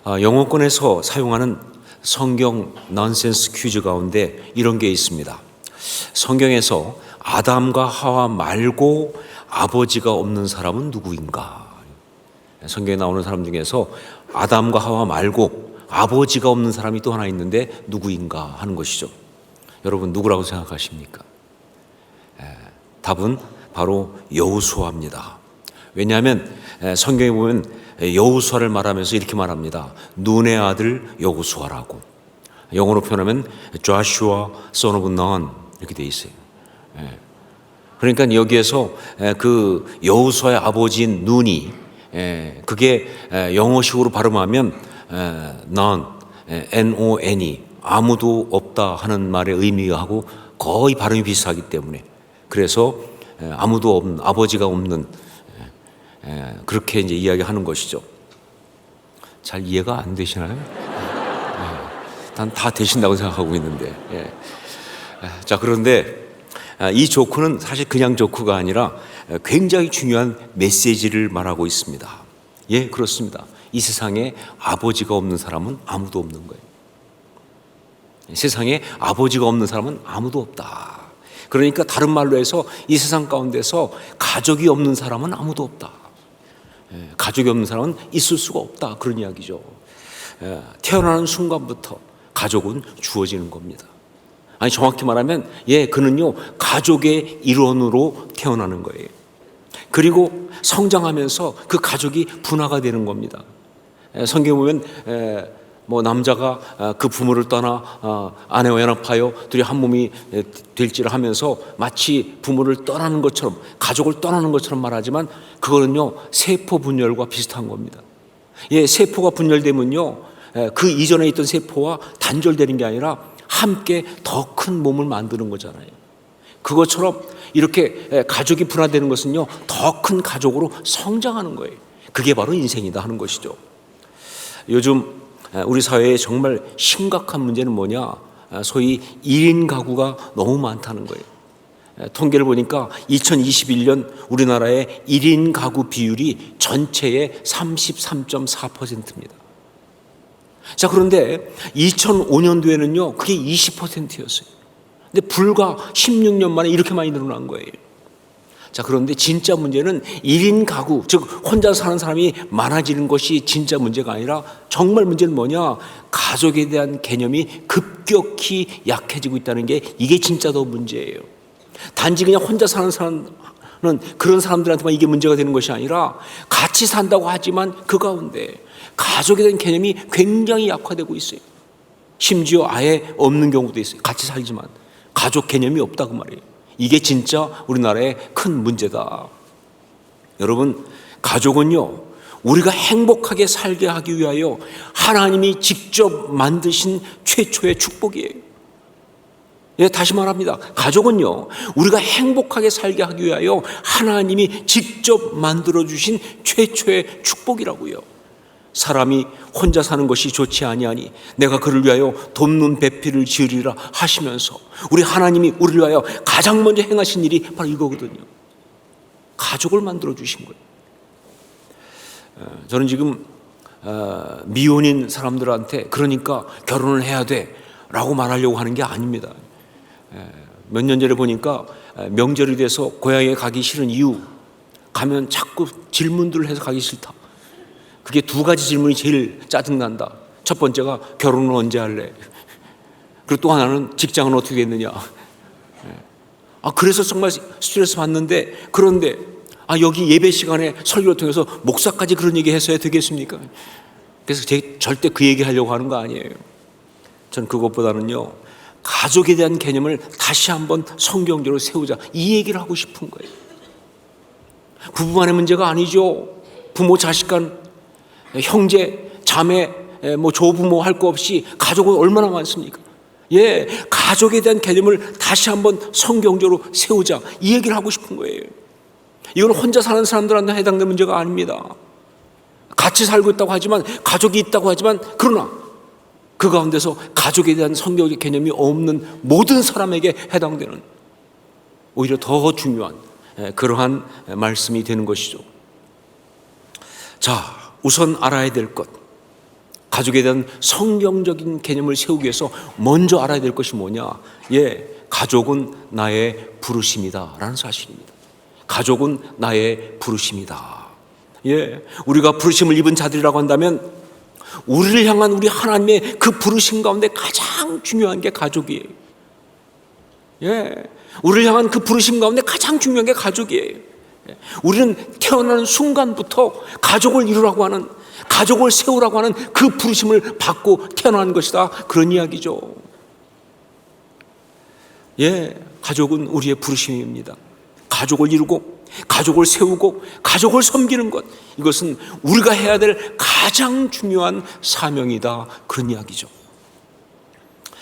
영어권에서 사용하는 성경 넌센스 퀴즈 가운데 이런 게 있습니다. 성경에서 아담과 하와 말고 아버지가 없는 사람은 누구인가? 성경에 나오는 사람 중에서 아담과 하와 말고 아버지가 없는 사람이 또 하나 있는데 누구인가 하는 것이죠. 여러분 누구라고 생각하십니까? 답은 바로 여호수아입니다. 왜냐하면 성경에 보면 여호수아를 말하면서 이렇게 말합니다. 눈의 아들 여호수아라고. 영어로 표현하면 Joshua son of Nun 이렇게 돼 있어요. 그러니까 여기에서 그 여호수아의 아버지인 눈이 그게 영어식으로 발음하면 None, N-O-N이 아무도 없다 하는 말의 의미하고 거의 발음이 비슷하기 때문에 그래서 아무도 없는, 아버지가 없는 그렇게 이제 이야기하는 것이죠. 잘 이해가 안 되시나요? 난 다 되신다고 생각하고 있는데. 자, 그런데 이 조크는 사실 그냥 조크가 아니라 굉장히 중요한 메시지를 말하고 있습니다. 예, 그렇습니다. 이 세상에 아버지가 없는 사람은 아무도 없는 거예요. 세상에 아버지가 없는 사람은 아무도 없다. 그러니까 다른 말로 해서 이 세상 가운데서 가족이 없는 사람은 아무도 없다. 가족이 없는 사람은 있을 수가 없다. 그런 이야기죠. 태어나는 순간부터 가족은 주어지는 겁니다. 아니 정확히 말하면 그는요 가족의 일원으로 태어나는 거예요. 그리고 성장하면서 그 가족이 분화가 되는 겁니다. 성경에 보면 남자가 그 부모를 떠나 아내와 연합하여 둘이 한 몸이 될지를 하면서 마치 부모를 떠나는 것처럼 가족을 떠나는 것처럼 말하지만 그거는요 세포 분열과 비슷한 겁니다. 세포가 분열되면요 그 이전에 있던 세포와 단절되는 게 아니라 함께 더 큰 몸을 만드는 거잖아요. 그것처럼 이렇게 가족이 분화되는 것은요 더 큰 가족으로 성장하는 거예요. 그게 바로 인생이다 하는 것이죠. 요즘 우리 사회에 정말 심각한 문제는 뭐냐? 소위 1인 가구가 너무 많다는 거예요. 통계를 보니까 2021년 우리나라의 1인 가구 비율이 전체의 33.4%입니다. 자, 그런데 2005년도에는요, 그게 20%였어요. 근데 불과 16년 만에 이렇게 많이 늘어난 거예요. 자, 그런데 진짜 문제는 1인 가구, 즉 혼자 사는 사람이 많아지는 것이 진짜 문제가 아니라 정말 문제는 뭐냐? 가족에 대한 개념이 급격히 약해지고 있다는 게 이게 진짜 더 문제예요. 단지 그냥 혼자 사는 사람은 그런 사람들한테만 이게 문제가 되는 것이 아니라 같이 산다고 하지만 그 가운데 가족에 대한 개념이 굉장히 약화되고 있어요. 심지어 아예 없는 경우도 있어요. 같이 살지만 가족 개념이 없다고 말이에요. 이게 진짜 우리나라의 큰 문제다. 여러분, 가족은요 우리가 행복하게 살게 하기 위하여 하나님이 직접 만드신 최초의 축복이에요. 다시 말합니다. 가족은요 우리가 행복하게 살게 하기 위하여 하나님이 직접 만들어주신 최초의 축복이라고요. 사람이 혼자 사는 것이 좋지 아니하니 내가 그를 위하여 돕는 배필을 지으리라 하시면서 우리 하나님이 우리를 위하여 가장 먼저 행하신 일이 바로 이거거든요. 가족을 만들어 주신 거예요. 저는 지금 미혼인 사람들한테 그러니까 결혼을 해야 돼 라고 말하려고 하는 게 아닙니다. 몇 년 전에 보니까 명절이 돼서 고향에 가기 싫은 이유, 가면 자꾸 질문들을 해서 가기 싫다. 그게 두 가지 질문이 제일 짜증난다. 첫 번째가 결혼은 언제 할래? 그리고 또 하나는 직장은 어떻게 됐느냐. 그래서 정말 스트레스 받는데, 그런데 여기 예배 시간에 설교를 통해서 목사까지 그런 얘기 했어야 되겠습니까? 그래서 절대 그 얘기 하려고 하는 거 아니에요. 전 그것보다는요 가족에 대한 개념을 다시 한번 성경적으로 세우자, 이 얘기를 하고 싶은 거예요. 부부간의 문제가 아니죠. 부모, 자식 간, 형제, 자매, 조부모 할 거 없이 가족은 얼마나 많습니까? 가족에 대한 개념을 다시 한번 성경적으로 세우자, 이 얘기를 하고 싶은 거예요. 이건 혼자 사는 사람들한테 해당되는 문제가 아닙니다. 같이 살고 있다고 하지만, 가족이 있다고 하지만, 그러나 그 가운데서 가족에 대한 성경적 개념이 없는 모든 사람에게 해당되는 오히려 더 중요한 그러한 말씀이 되는 것이죠. 자, 우선 알아야 될 것, 가족에 대한 성경적인 개념을 세우기 위해서 먼저 알아야 될 것이 뭐냐? 가족은 나의 부르심이다 라는 사실입니다. 가족은 나의 부르심이다. 우리가 부르심을 입은 자들이라고 한다면 우리를 향한 우리 하나님의 그 부르심 가운데 가장 중요한 게 가족이에요. 우리를 향한 그 부르심 가운데 가장 중요한 게 가족이에요. 우리는 태어나는 순간부터 가족을 이루라고 하는, 가족을 세우라고 하는 그 부르심을 받고 태어나는 것이다, 그런 이야기죠. 가족은 우리의 부르심입니다. 가족을 이루고 가족을 세우고 가족을 섬기는 것, 이것은 우리가 해야 될 가장 중요한 사명이다, 그런 이야기죠.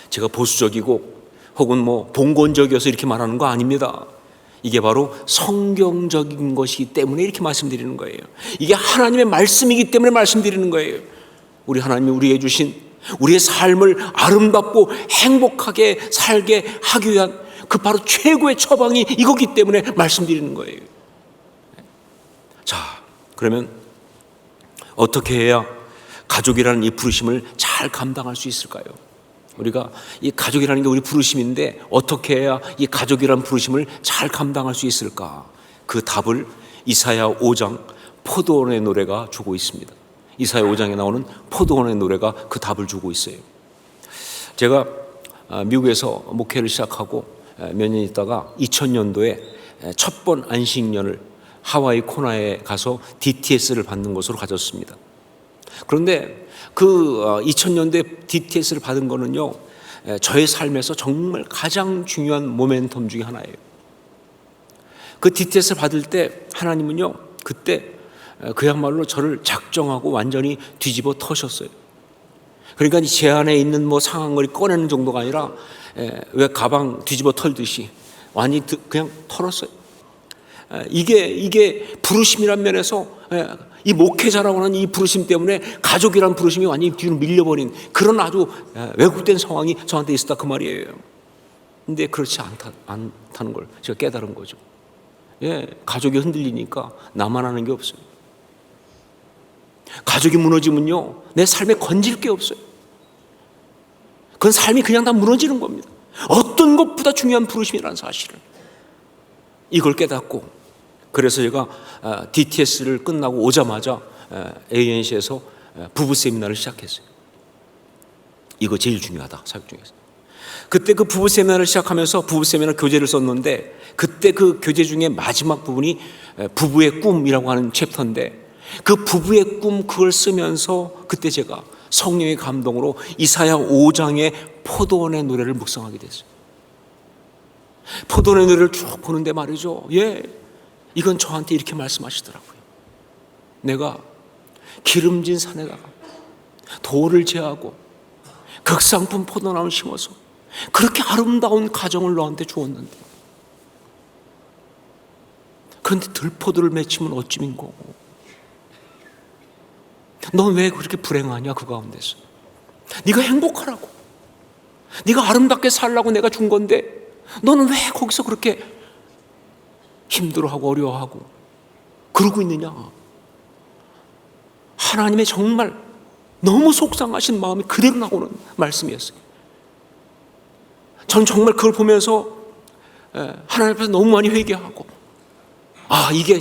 제가 보수적이고 혹은 봉건적이어서 이렇게 말하는 거 아닙니다. 이게 바로 성경적인 것이기 때문에 이렇게 말씀드리는 거예요. 이게 하나님의 말씀이기 때문에 말씀드리는 거예요. 우리 하나님이 우리에게 주신 우리의 삶을 아름답고 행복하게 살게 하기 위한 그 바로 최고의 처방이 이거기 때문에 말씀드리는 거예요. 자, 그러면 어떻게 해야 가족이라는 이 부르심을 잘 감당할 수 있을까요? 우리가 이 가족이라는 게 우리 부르심인데 어떻게 해야 이 가족이라는 부르심을 잘 감당할 수 있을까? 그 답을 이사야 5장 포도원의 노래가 주고 있습니다. 이사야 5장에 나오는 포도원의 노래가 그 답을 주고 있어요. 제가 미국에서 목회를 시작하고 몇 년 있다가 2000년도에 첫 번 안식년을 하와이 코나에 가서 DTS를 받는 것으로 가졌습니다. 그런데 그 2000년도에 DTS를 받은 거는요, 저의 삶에서 정말 가장 중요한 모멘텀 중에 하나예요. 그 DTS를 받을 때 하나님은요, 그때 그야말로 저를 작정하고 완전히 뒤집어 터셨어요. 그러니까 제 안에 있는 상황을 꺼내는 정도가 아니라 왜 가방 뒤집어 털듯이 완전히 그냥 털었어요. 이게 부르심이란 면에서 이 목회자라고 하는 이 부르심 때문에 가족이란 부르심이 완전히 뒤로 밀려버린 그런 아주 왜곡된 상황이 저한테 있었다, 그 말이에요. 근데 그렇지 않다는 걸 제가 깨달은 거죠. 가족이 흔들리니까 나만 하는 게 없어요. 가족이 무너지면요, 내 삶에 건질 게 없어요. 그건 삶이 그냥 다 무너지는 겁니다. 어떤 것보다 중요한 부르심이라는 사실을, 이걸 깨닫고, 그래서 제가 DTS를 끝나고 오자마자 ANC에서 부부 세미나를 시작했어요. 이거 제일 중요하다, 사역 중에서. 그때 그 부부 세미나를 시작하면서 부부 세미나 교재를 썼는데, 그때 그 교재 중에 마지막 부분이 부부의 꿈이라고 하는 챕터인데, 그 부부의 꿈, 그걸 쓰면서 그때 제가 성령의 감동으로 이사야 5장의 포도원의 노래를 묵상하게 됐어요. 포도원의 노래를 쭉 보는데 말이죠, 이건 저한테 이렇게 말씀하시더라고요. 내가 기름진 산에다가 돌을 제하고 극상품 포도나무를 심어서 그렇게 아름다운 가정을 너한테 주었는데, 그런데 들포도를 맺히면 어찌민고? 넌 왜 그렇게 불행하냐, 그 가운데서? 네가 행복하라고, 네가 아름답게 살라고 내가 준 건데 너는 왜 거기서 그렇게 힘들어하고 어려워하고 그러고 있느냐? 하나님의 정말 너무 속상하신 마음이 그대로 나오는 말씀이었어요. 전 정말 그걸 보면서 하나님 앞에서 너무 많이 회개하고, 이게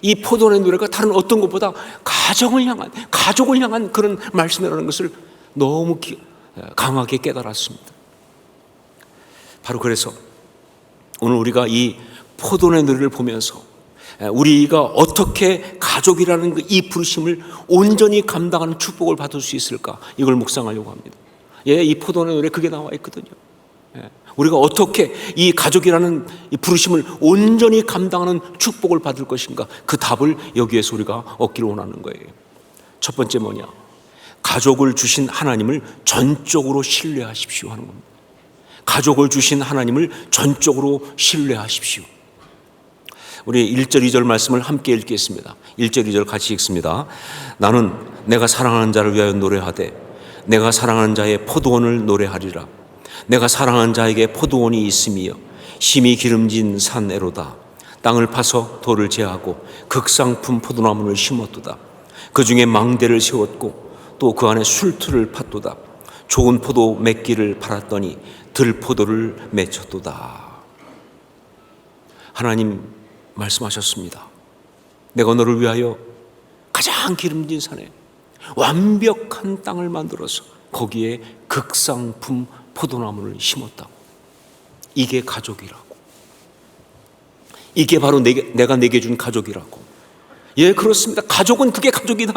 이 포도원의 노래가 다른 어떤 것보다 가족을 향한 그런 말씀이라는 것을 너무 강하게 깨달았습니다. 바로 그래서 오늘 우리가 이 포도원의 노래를 보면서 우리가 어떻게 가족이라는 이 부르심을 온전히 감당하는 축복을 받을 수 있을까, 이걸 묵상하려고 합니다. 이 포도원의 노래 그게 나와 있거든요. 우리가 어떻게 이 가족이라는 이 부르심을 온전히 감당하는 축복을 받을 것인가, 그 답을 여기에서 우리가 얻기를 원하는 거예요. 첫 번째 뭐냐? 가족을 주신 하나님을 전적으로 신뢰하십시오 하는 겁니다. 가족을 주신 하나님을 전적으로 신뢰하십시오. 우리 1절 2절 말씀을 함께 읽겠습니다. 1절 2절 같이 읽습니다. 나는 내가 사랑하는 자를 위하여 노래하되 내가 사랑하는 자의 포도원을 노래하리라. 내가 사랑하는 자에게 포도원이 있음이여 심히 기름진 산에로다. 땅을 파서 돌을 제하고 극상품 포도나무를 심었도다. 그 중에 망대를 세웠고 또 그 안에 술틀을 팠도다. 좋은 포도 맺기를 바랐더니 들포도를 맺혔도다. 하나님 말씀하셨습니다. 내가 너를 위하여 가장 기름진 산에 완벽한 땅을 만들어서 거기에 극상품 포도나무를 심었다고. 이게 가족이라고. 이게 바로 내가 내게 준 가족이라고. 예, 그렇습니다. 가족은 그게 가족이다.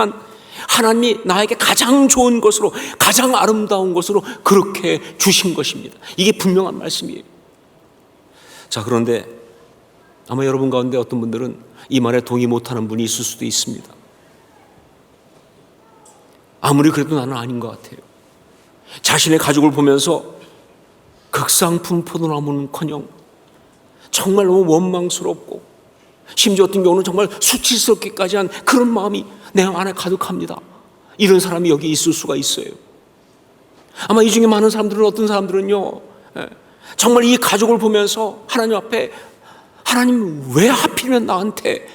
하나님이 나에게 가장 좋은 것으로, 가장 아름다운 것으로 그렇게 주신 것입니다. 이게 분명한 말씀이에요. 자, 그런데 아마 여러분 가운데 어떤 분들은 이 말에 동의 못하는 분이 있을 수도 있습니다. 아무리 그래도 나는 아닌 것 같아요. 자신의 가족을 보면서 극상품 포도나무는커녕 정말 너무 원망스럽고, 심지어 어떤 경우는 정말 수치스럽기까지 한 그런 마음이 내 안에 가득합니다. 이런 사람이 여기 있을 수가 있어요. 아마 이 중에 많은 사람들은, 어떤 사람들은요, 정말 이 가족을 보면서 하나님 앞에, 하나님 왜 하필이면 나한테?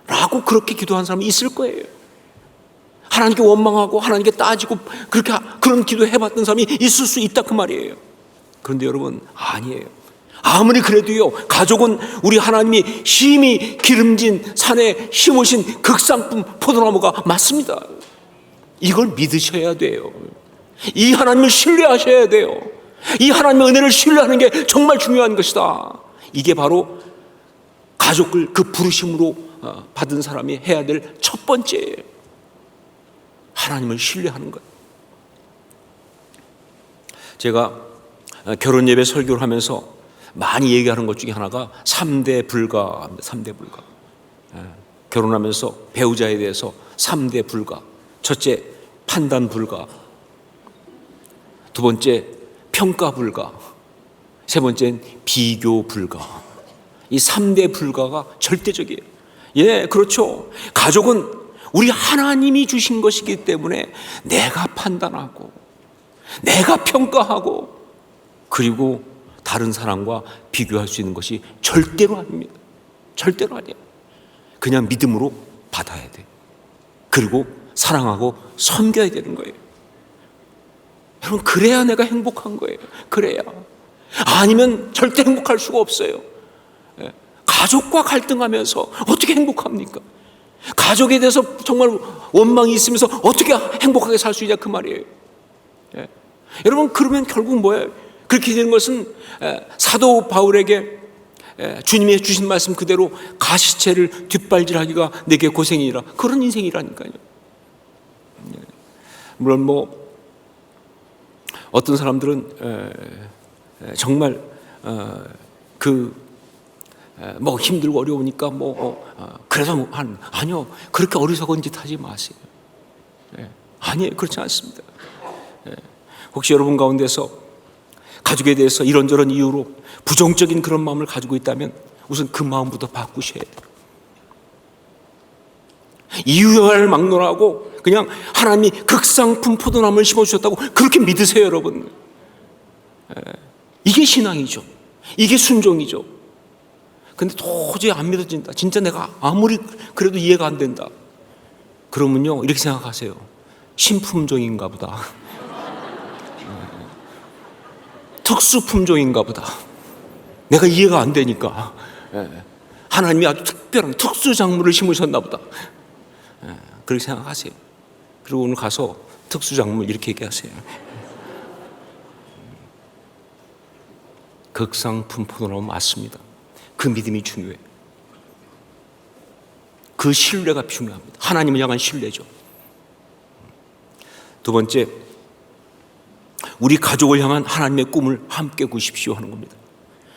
라고 그렇게 기도한 사람이 있을 거예요. 하나님께 원망하고 하나님께 따지고 그런 기도 해봤던 사람이 있을 수 있다, 그 말이에요. 그런데 여러분, 아니에요. 아무리 그래도요, 가족은 우리 하나님이 심히 기름진 산에 심으신 극상품 포도나무가 맞습니다. 이걸 믿으셔야 돼요. 이 하나님을 신뢰하셔야 돼요. 이 하나님의 은혜를 신뢰하는 게 정말 중요한 것이다. 이게 바로 가족을 그 부르심으로 받은 사람이 해야 될 첫 번째예요. 하나님을 신뢰하는 것. 제가 결혼 예배 설교를 하면서 많이 얘기하는 것 중에 하나가 3대 불가입니다. 3대 불가. 결혼하면서 배우자에 대해서 3대 불가. 첫째, 판단 불가. 두 번째, 평가 불가. 세 번째는 비교 불가. 이 3대 불가가 절대적이에요. 예, 그렇죠. 가족은 우리 하나님이 주신 것이기 때문에 내가 판단하고, 내가 평가하고, 그리고 다른 사람과 비교할 수 있는 것이 절대로 아닙니다. 절대로 아니에요. 그냥 믿음으로 받아야 돼. 그리고 사랑하고 섬겨야 되는 거예요. 여러분, 그래야 내가 행복한 거예요. 그래야. 아니면 절대 행복할 수가 없어요. 가족과 갈등하면서 어떻게 행복합니까? 가족에 대해서 정말 원망이 있으면서 어떻게 행복하게 살 수 있냐, 그 말이에요. 여러분, 그러면 결국 뭐예요? 그렇게 되는 것은 사도 바울에게 주님이 주신 말씀 그대로 가시채를 뒷발질하기가 내게 고생이라, 그런 인생이라니까요. 물론 뭐 어떤 사람들은 정말 뭐 힘들고 어려우니까 그래서 아니요, 그렇게 어리석은 짓 하지 마세요. 아니에요, 그렇지 않습니다. 혹시 여러분 가운데서 가족에 대해서 이런저런 이유로 부정적인 그런 마음을 가지고 있다면 우선 그 마음부터 바꾸셔야 돼요. 이유를 막론하고 그냥 하나님이 극상품 포도나무를 심어주셨다고 그렇게 믿으세요, 여러분. 이게 신앙이죠. 이게 순종이죠. 근데 도저히 안 믿어진다. 진짜 내가 아무리 그래도 이해가 안 된다. 그러면요, 이렇게 생각하세요. 신품종인가 보다. 특수품종인가 보다. 내가 이해가 안 되니까. 하나님이 아주 특별한 특수작물을 심으셨나 보다. 그렇게 생각하세요. 그리고 오늘 가서 특수작물 이렇게 얘기하세요. 극상품 포도나무 맞습니다. 그 믿음이 중요해요. 그 신뢰가 중요합니다. 하나님을 향한 신뢰죠. 두 번째, 우리 가족을 향한 하나님의 꿈을 함께 꾸십시오 하는 겁니다.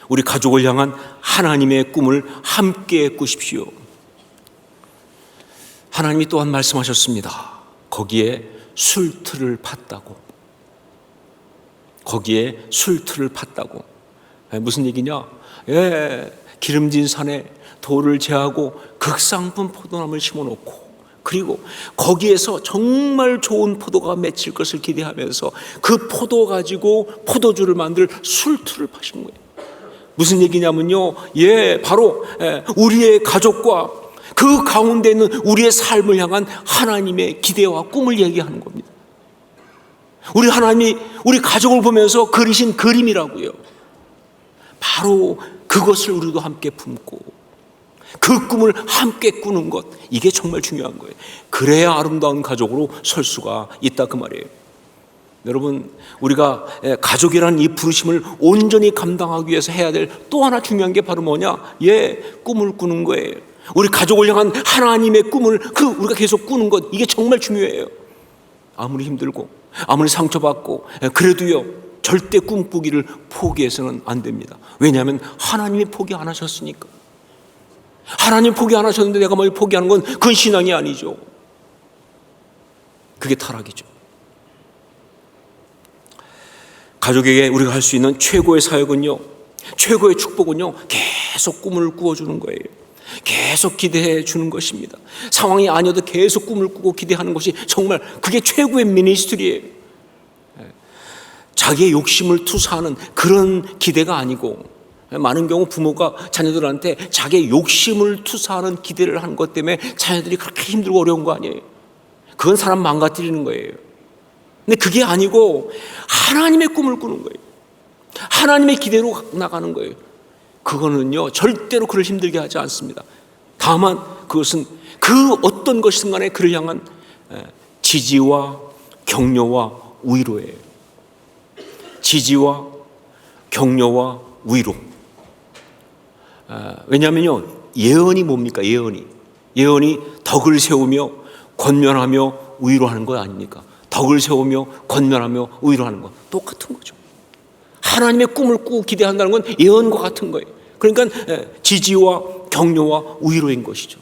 우리 가족을 향한 하나님의 꿈을 함께 꾸십시오. 하나님이 또한 말씀하셨습니다. 거기에 술틀을 팠다고. 거기에 술틀을 팠다고. 무슨 얘기냐? 기름진 산에 돌을 제하고 극상품 포도나무를 심어놓고, 그리고 거기에서 정말 좋은 포도가 맺힐 것을 기대하면서 그 포도 가지고 포도주를 만들 술틀을 파신 거예요. 무슨 얘기냐면요, 바로 우리의 가족과 그 가운데 있는 우리의 삶을 향한 하나님의 기대와 꿈을 얘기하는 겁니다. 우리 하나님이 우리 가족을 보면서 그리신 그림이라고요. 바로 그것을 우리도 함께 품고 그 꿈을 함께 꾸는 것, 이게 정말 중요한 거예요. 그래야 아름다운 가족으로 설 수가 있다 그 말이에요. 여러분, 우리가 가족이라는 이 부르심을 온전히 감당하기 위해서 해야 될 또 하나 중요한 게 바로 뭐냐? 꿈을 꾸는 거예요. 우리 가족을 향한 하나님의 꿈을 우리가 계속 꾸는 것, 이게 정말 중요해요. 아무리 힘들고 아무리 상처받고 그래도요, 절대 꿈꾸기를 포기해서는 안 됩니다. 왜냐하면 하나님이 포기 안 하셨으니까. 하나님 포기 안 하셨는데 내가 뭐 포기하는 건 그건 신앙이 아니죠. 그게 타락이죠. 가족에게 우리가 할 수 있는 최고의 사역은요, 최고의 축복은요, 계속 꿈을 꾸어주는 거예요. 계속 기대해 주는 것입니다. 상황이 아니어도 계속 꿈을 꾸고 기대하는 것이 정말 그게 최고의 미니스트리예요. 자기의 욕심을 투사하는 그런 기대가 아니고, 많은 경우 부모가 자녀들한테 자기의 욕심을 투사하는 기대를 하는 것 때문에 자녀들이 그렇게 힘들고 어려운 거 아니에요. 그건 사람 망가뜨리는 거예요. 근데 그게 아니고 하나님의 꿈을 꾸는 거예요. 하나님의 기대로 나가는 거예요. 그거는요, 절대로 그를 힘들게 하지 않습니다. 다만 그것은 그 어떤 것이든 간에 그를 향한 지지와 격려와 위로예요. 지지와 격려와 위로. 왜냐하면요, 예언이 뭡니까? 예언이 덕을 세우며 권면하며 위로하는 거 아닙니까? 덕을 세우며 권면하며 위로하는 거 똑같은 거죠. 하나님의 꿈을 꾸고 기대한다는 건 예언과 같은 거예요. 그러니까 지지와 격려와 위로인 것이죠.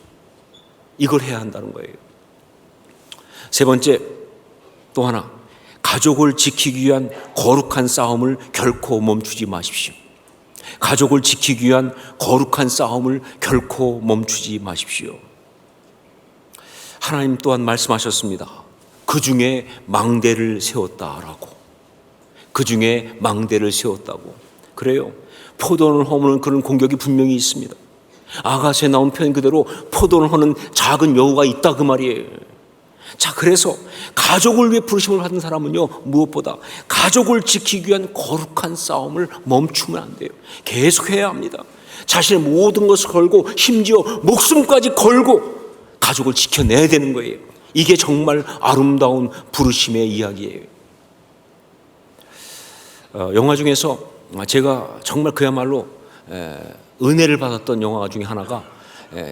이걸 해야 한다는 거예요. 세 번째, 또 하나, 가족을 지키기 위한 거룩한 싸움을 결코 멈추지 마십시오. 가족을 지키기 위한 거룩한 싸움을 결코 멈추지 마십시오. 하나님 또한 말씀하셨습니다. 그 중에 망대를 세웠다라고. 그 중에 망대를 세웠다고. 그래요. 포도원을 허무는 그런 공격이 분명히 있습니다. 아가서에 나온 표현 그대로 포도원을 허는 작은 여우가 있다 그 말이에요. 자, 그래서 가족을 위해 부르심을 받은 사람은요, 무엇보다 가족을 지키기 위한 거룩한 싸움을 멈추면 안 돼요. 계속해야 합니다. 자신의 모든 것을 걸고 심지어 목숨까지 걸고 가족을 지켜내야 되는 거예요. 이게 정말 아름다운 부르심의 이야기예요. 영화 중에서 제가 정말 그야말로 은혜를 받았던 영화 중에 하나가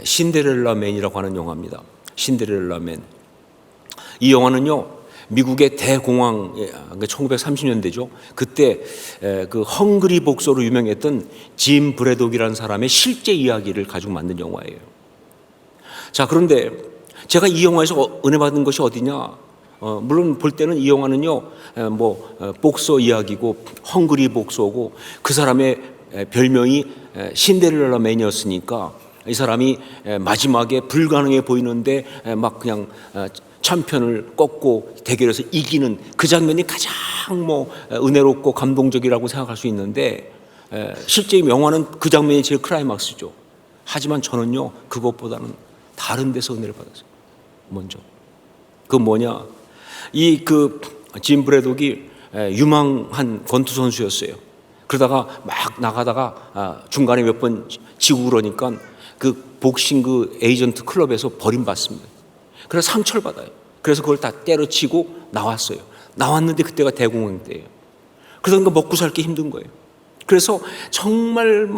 신데렐라 맨이라고 하는 영화입니다. 신데렐라 맨. 이 영화는요, 미국의 대공황, 1930년대죠. 그때 그 헝그리 복서로 유명했던 짐 브래독이라는 사람의 실제 이야기를 가지고 만든 영화예요. 자, 그런데 제가 이 영화에서 은혜 받은 것이 어디냐? 물론 볼 때는 이 영화는요, 복서 이야기고 헝그리 복서고 그 사람의 별명이 신데렐라 맨이었으니까 이 사람이 마지막에 불가능해 보이는데 막 그냥 참편을 꺾고 대결해서 이기는 그 장면이 가장 은혜롭고 감동적이라고 생각할 수 있는데, 실제 영화는 그 장면이 제일 클라이막스죠. 하지만 저는요, 그것보다는 다른 데서 은혜를 받았어요. 먼저 그 뭐냐, 짐 브래독이 유망한 권투 선수였어요. 그러다가 막 나가다가 중간에 몇 번 지고 그러니까 그 복싱 그 에이전트 클럽에서 버림받습니다. 그래서 상처를 받아요. 그래서 그걸 다 때려치고 나왔어요. 나왔는데 그때가 대공황 때예요. 그러니까 먹고 살기 힘든 거예요. 그래서 정말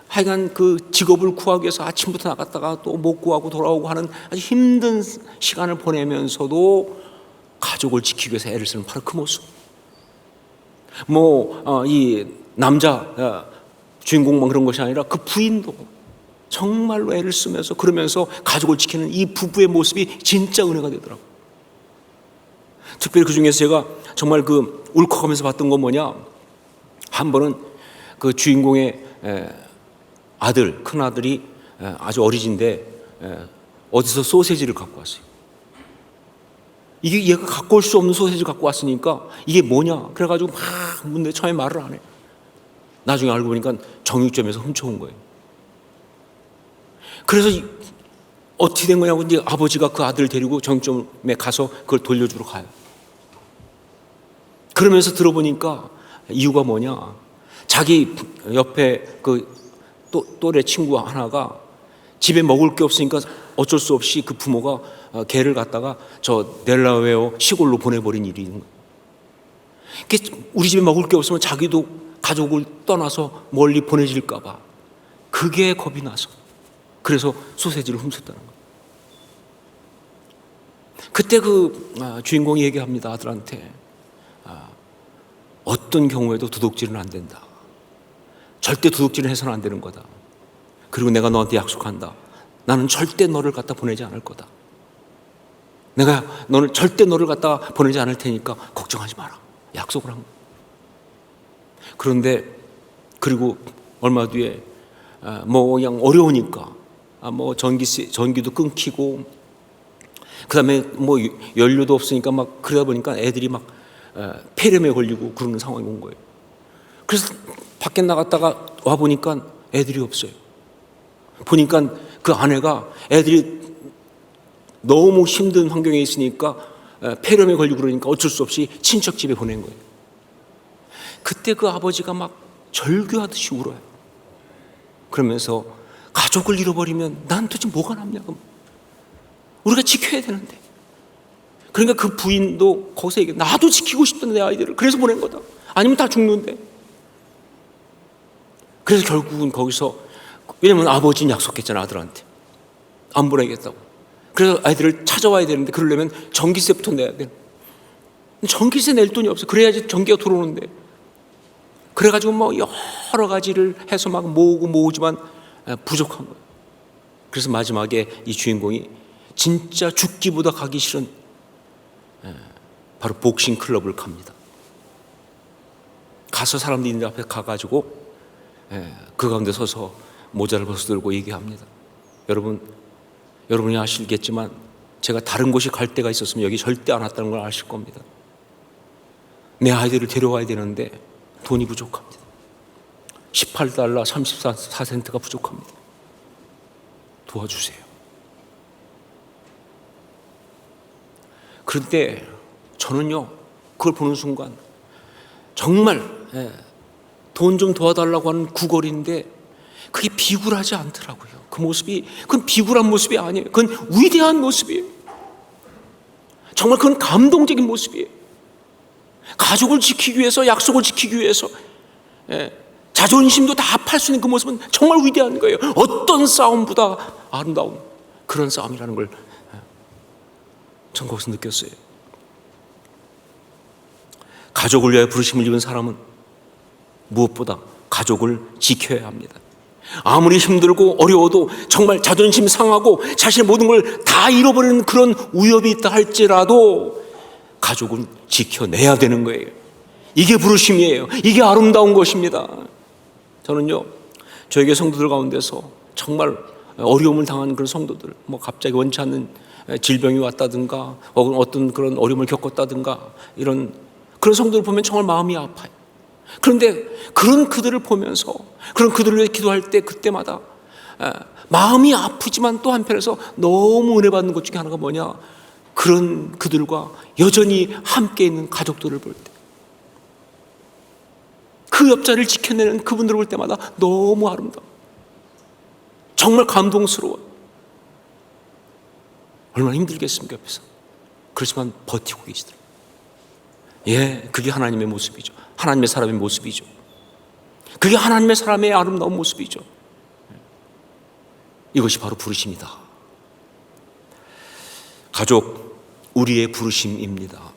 하여간 그 직업을 구하기 위해서 아침부터 나갔다가 또 못 구하고 돌아오고 하는 아주 힘든 시간을 보내면서도 가족을 지키기 위해서 애를 쓰는 바로 그 모습. 이 남자 주인공만 그런 것이 아니라 그 부인도 정말로 애를 쓰면서 그러면서 가족을 지키는 이 부부의 모습이 진짜 은혜가 되더라고요. 특별히 그 중에서 제가 정말 울컥하면서 봤던 건 뭐냐, 한 번은 그 주인공의 큰 아들이 아주 어리진데 어디서 소세지를 갖고 왔어요. 이게 얘가 갖고 올 수 없는 소세지를 갖고 왔으니까 이게 뭐냐 그래가지고 막 묻는데 처음에 말을 안 해. 나중에 알고 보니까 정육점에서 훔쳐온 거예요. 그래서 어떻게 된 거냐고 이제 아버지가 그 아들을 데리고 정육점에 가서 그걸 돌려주러 가요. 그러면서 들어보니까 이유가 뭐냐, 자기 옆에 그 또래 친구 하나가 집에 먹을 게 없으니까 어쩔 수 없이 그 부모가 걔를 갖다가 저 델라웨어 시골로 보내버린 일이 있는 거예요. 우리 집에 먹을 게 없으면 자기도 가족을 떠나서 멀리 보내질까 봐 그게 겁이 나서 그래서 소세지를 훔쳤다는 거예요. 그때 그 주인공이 얘기합니다. 아들한테 어떤 경우에도 도둑질은 안 된다. 절대 도둑질을 해서는 안 되는 거다. 그리고 내가 너한테 약속한다. 나는 절대 너를 갖다 보내지 않을 거다. 내가 절대 너를 갖다 보내지 않을 테니까 걱정하지 마라. 약속을 한 거예요. 그런데 그리고 얼마 뒤에 뭐 그냥 어려우니까 뭐 전기도 끊기고 그다음에 뭐 연료도 없으니까 막 그러다 보니까 애들이 막 폐렴에 걸리고 그러는 상황이 온 거예요. 그래서 밖에 나갔다가 와 보니까 애들이 없어요. 보니까 그 아내가 애들이 너무 힘든 환경에 있으니까 폐렴에 걸리고 그러니까 어쩔 수 없이 친척 집에 보낸 거예요. 그때 그 아버지가 막 절규하듯이 울어요. 그러면서 가족을 잃어버리면 난 도대체 뭐가 남냐고. 우리가 지켜야 되는데. 그러니까 그 부인도 거기서 얘기해. 나도 지키고 싶던데 내 아이들을. 그래서 보낸 거다. 아니면 다 죽는데. 그래서 결국은 거기서, 왜냐면 아버지는 약속했잖아, 아들한테. 안 보내겠다고. 그래서 아이들을 찾아와야 되는데 그러려면 전기세부터 내야 돼. 전기세 낼 돈이 없어. 그래야지 전기가 들어오는데. 그래가지고 뭐 여러 가지를 해서 막 모으지만 부족한 거예요. 그래서 마지막에 이 주인공이 진짜 죽기보다 가기 싫은 바로 복싱 클럽을 갑니다. 가서 사람들이 앞에 가가지고 그 가운데 서서 모자를 벗어들고 얘기합니다. 여러분이 아시겠지만 제가 다른 곳에 갈 데가 있었으면 여기 절대 안 왔다는 걸 아실 겁니다. 내 아이들을 데려와야 되는데 돈이 부족합니다. $18 34센트가 부족합니다. 도와주세요. 그런데 저는요, 그걸 보는 순간 정말 돈 좀 도와달라고 하는 구걸인데 그게 비굴하지 않더라고요. 그 모습이, 그건 비굴한 모습이 아니에요. 그건 위대한 모습이에요. 정말 그건 감동적인 모습이에요. 가족을 지키기 위해서, 약속을 지키기 위해서 자존심도 다 팔 수 있는 그 모습은 정말 위대한 거예요. 어떤 싸움보다 아름다운 그런 싸움이라는 걸 전 거기서 느꼈어요. 가족을 위하여 부르심을 입은 사람은 무엇보다 가족을 지켜야 합니다. 아무리 힘들고 어려워도 정말 자존심 상하고 자신의 모든 걸 다 잃어버리는 그런 위협이 있다 할지라도 가족은 지켜내야 되는 거예요. 이게 부르심이에요. 이게 아름다운 것입니다. 저는요, 저에게 성도들 가운데서 정말 어려움을 당하는 그런 성도들, 뭐 갑자기 원치 않는 질병이 왔다든가 어떤 그런 어려움을 겪었다든가 이런 그런 성도들 보면 정말 마음이 아파요. 그런데 그런 그들을 보면서 그런 그들을 위해 기도할 때 그때마다 마음이 아프지만 또 한편에서 너무 은혜 받는 것 중에 하나가 뭐냐, 그런 그들과 여전히 함께 있는 가족들을 볼 때, 그 옆자리를 지켜내는 그분들을 볼 때마다 너무 아름다워. 정말 감동스러워. 얼마나 힘들겠습니까, 옆에서. 그렇지만 버티고 계시더라고요. 예, 그게 하나님의 모습이죠. 하나님의 사람의 모습이죠. 그게 하나님의 사람의 아름다운 모습이죠. 이것이 바로 부르심이다. 가족, 우리의 부르심입니다.